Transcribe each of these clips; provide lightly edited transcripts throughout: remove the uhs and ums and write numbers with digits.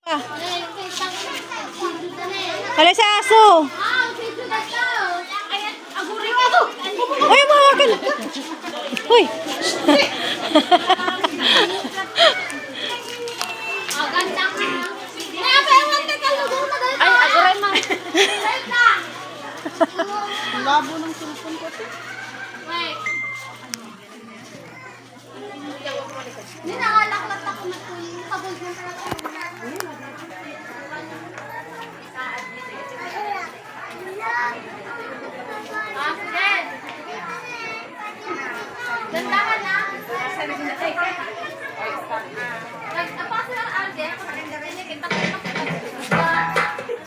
Wala sa aso. Uy, mawakan. Uy. Ay, aguray ma. Ang labo ng cellphone ko. Hindi nakalaklat ako na ito. Kabog na Dandahan na. Nagtapasa lang Alde.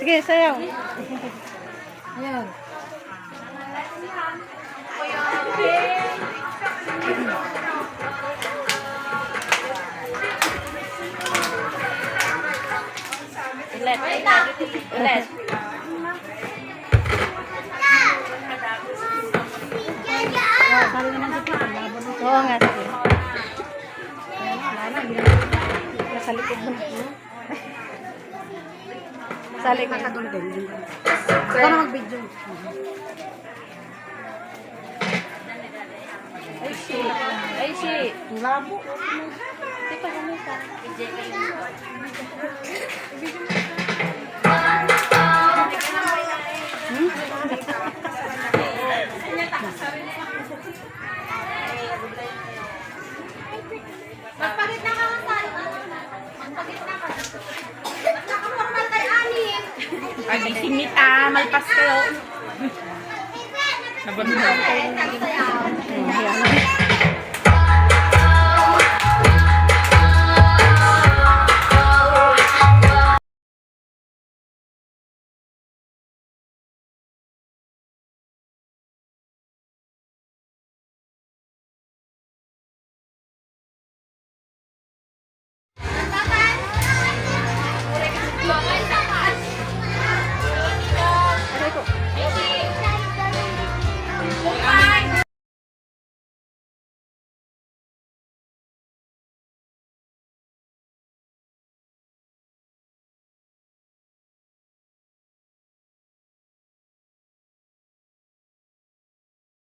Sige, sayaw. Ayan. Ulit. Oo nga, sige. Nasa likod mo. Sa likod. Ikaw na mag-video. Ay, si. Ang labo. Di pa gumita. Magpagit na ka lang tayo. Magpagit na ka. Nakapormal tayo, anin. Ay, singit malpas kayo. Nabalik tayo. Ayan.